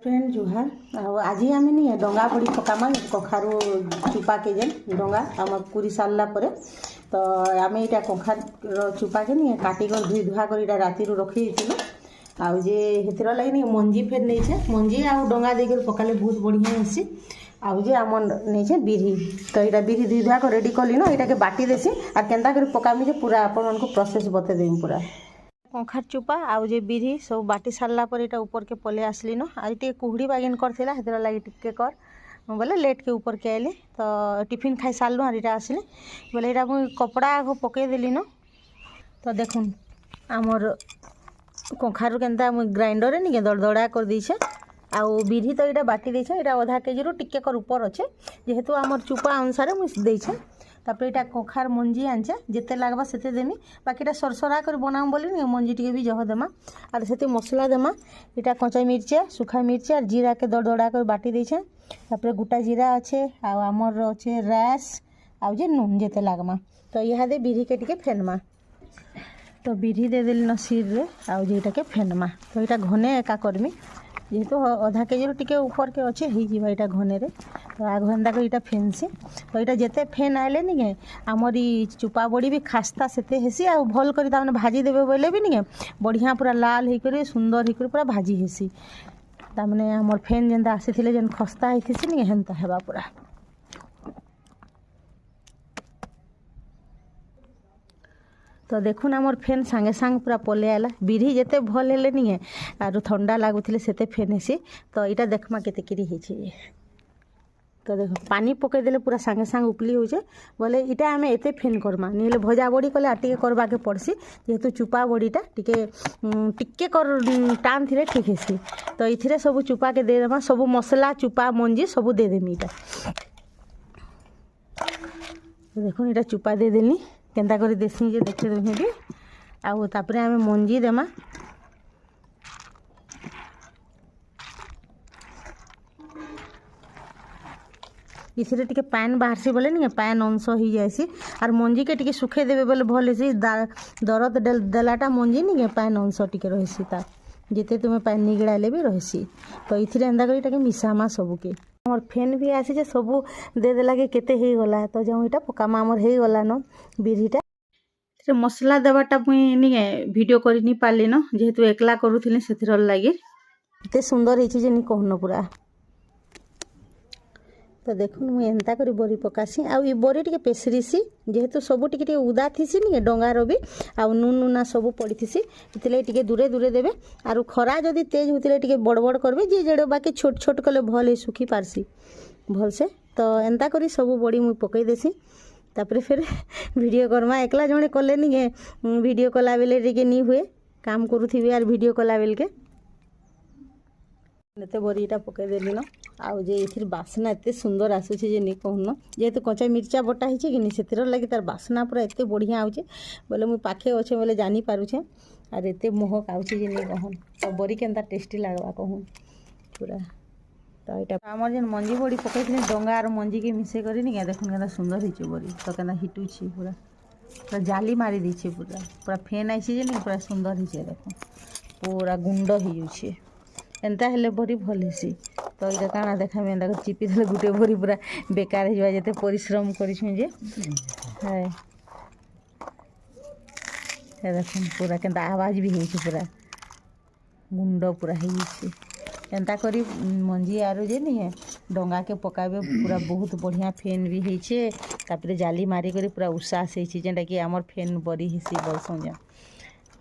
Friend जुहार आज आम नहीं डंगा बड़ी पकामा कखारू चुपा के जेन डंगा आम कुरी सारा पर तो आम यहाँ कखार चुपा के नहीं काटिकर धुई धुआ कर राति रखी आउ जे हेतर लगे नहीं मंजी फेर नहीं मंजी आउ डंगा देकर पकाले बहुत बढ़िया हेसी आउ जे आम नहीं बिरी तो यहाँ बिरी धुई धुआ कर रेडी कली ना यहाँ के बाटी देसी और केन्ता कर पकामी पूरा आपण को प्रोसेस बतेदेमी पूरा कखार चुपा आउ जे बिरी सब बाटी सारा पर यहाँ ऊपर के पले आसली न आज टे कुहड़ी बागिन करथिला हेतर लगे टिके कर बोले लेट के ऊपर के आइली तो टिफिन खाई सारू और यहाँ आसली बोले यहाँ मुझे कपड़ा आग पकईदेली न तो देखुन आमर कखारू केन्ता मुझे ग्राइंडर नहीं दड़दड़ा कर दीछे आउ बिरी तो यहाँ बाटी देछे यहाँ आधा केजी रू टिके कर ऊपर अच्छे जेहेतु आमर चुपा अनुसार मुझे देछे तापर यहाँ कखार मंजी आनचे जिते लगवा से देमी बाकी सरसरा कर बनाऊँ बोली नहीं मंजी टी भी जह देमा और से मसला देमा यहाँ कचा मिर्चा सुखा मिर्चा और जीरा के दड़दड़ा कर बाटी देछे तापर गोटा जीरा अच्छे आमर अच्छे रैस आउ जे नून जिते लगमा तो यहाँ दे बिरी के टिके फेनमा तो बिरी दे देली न सिर आउ जे के फेनमा तो यहाँ घने एका करमी जेहेतु अधा केजी टिके ऊपर के अच्छे होटा घने तो आग हेन्ता कर यहाँ फेनसी तो यहाँ जिते फेन आए नहीं आमर चुपा बड़ी भी खास्ता से हेसी आ भल कर भाजी देवे बोले भी नहीं बढ़िया पूरा लाल होकर सुंदर होकर पूरा भाजी हेसी तमें आमर फेन जेनता आसी जेन खस्ता होती नहीं हेन्ता हेबा पूरा तो देखुन आमर फेन सांगे सांग पूरा पले आला बिरी जिते भल हेले नहीं आर ठंडा लगुले से फेन हेसी तो यहाँ देखमा केते तो देखो पानी पकईदे पूरा सांगे सांग उपली हो बोले इटा आम एते फेन करमा नहीं भजा बड़ी कले आटे करवा के पड़सी जेहेतु चुपा बड़ीटा टिके कर टान थी ठीक है तो ये सब चुपा के देदेमा सब मसला चुपा मंजी सब देदेमी इटा देखो यहाँ चुपा देदेली केन्ता कर देसी जे देखे तुम्हें भी आउ तापरे आम मंजी देमा इसे टिके पैन बाहर बोले नहीं पैन अंश हो जाएसी और मंजी के टिके सुखे देवे बोले भल से दरद देलाटा मंजी नहीं पैन अंश टिके रही जिते तुम्हें पैन निगड़ाइले भी रही तो ये एंता कर मिसामा सबके आमर फेन भी आसी जे सब देदेला के केते हो गला तो जो यहाँ पकामा आमर हो गला न बिरीटा मसला देवाटा मुई नहीं वीडियो कर नहीं पार्ली न जेहेतु एकला करूथी से लगे एत सुंदर होती नहीं कहन पूरा तो देखो मुझे एंता कर बरी पकासी आउ बरी टे पेसरीसी जेहेतु सब टे उदा थीसी नहीं डंगार भी आउ नून नूना सब पड़ी टे दूरे दूरे देवे आर खरा जदि तेज होते टे बड़ बड़ करबे जे जेड़ बाकी छोट छोट कले भल सुखी पारसी भल से तो एंता करी सब बड़ी मुई पकई देसी तापर फिर वीडियो करमा एकला जड़े कले नहीं वीडियो कला बेले टे नहीं हुए काम करूथी आर वीडियो कला बेल के एते बरीटा पकईदेली न आउ जे ये बासना एत सुंदर आसूसी जे नहीं कहून जेहेतु कचा मिर्चा बटा हो कि से लगे तार बासना पूरा एत बढ़िया आउे बोले मुझे पाखे अच्छे बोले जानी पारुछे आर एत मोहक आउे जे नहीं कहून तो बरी केन्ता टेस्टी लगवा कहून पूरा तो यहाँ आमर जेन मंजी बड़ी पकई डंगा और मंजी के मिसे कर नहीं देखुन केन्ता सुंदर हो बड़ी तो केन्ता हिटुची पूरा पूरा जाली मारी दीछे पूरा पूरा फेन आईसी जे नहीं पूरा सुंदर हो देख पूरा गुंड हो एंता हेले बरी भल हेसी तो ये काଣା देखा एंता चिपी देले गुटे बरी पूरा बेकार हो जाते परिश्रम करिछु जे है देखुन पूरा केन्ता आवाज भी होइछ पूरा गुंड पूरा होइछ एंता करी मंजी आरो जे नहीं डंगा के पकाबे पूरा बहुत बढ़िया फेन भी होइछे तापर जाली मारी करी पूरा उसास होइछ जेंटा कि हमर फेन बरी हेसी बलसों जे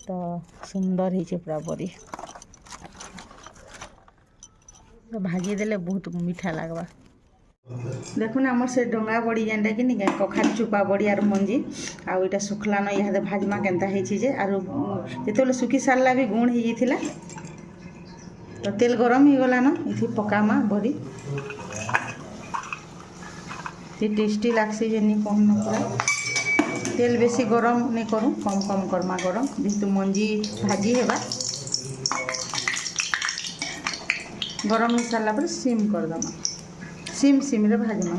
तो सुंदर होइछ पूरा बरी भाजी देले बहुत मीठा लगवा देखुन आमर से डंगा बड़ी जेनटा कि नहीं कखार चुपा बड़ी आर मंजी आउ यहाँ सुखला न यहाँ भाजमा केन्ता होइछि आर जिते सुखी सारा भी गुण हो जाता तो तेल गरम हो गला न इथि पकामा बड़ी टेस्टी लागसी जे नहीं कहून पूरा तेल बेसी गरम नहीं करूँ कम कम करमा गरम जेहेतु मंजी भाजी हेबा गरम हो सारा पर सिम करदमा सिम रे भाजमा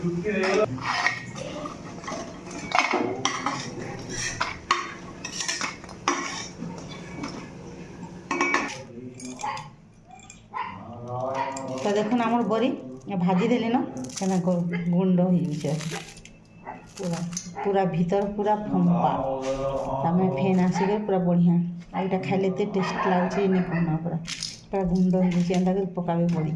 তো দেখুন আমার বড়ি ভাজি দেলি না কেন গুন্ড হয়ে গেছে পুরা পুরা ভিতর পুরা ফম্পা আমি ফেন আসিকি পুরা বঢ়িয়া আর এটা খাইলে এতে টেস্ট লাগুছে নি कहना पूरा गुंड हो गई एंता पकाबे बड़ी।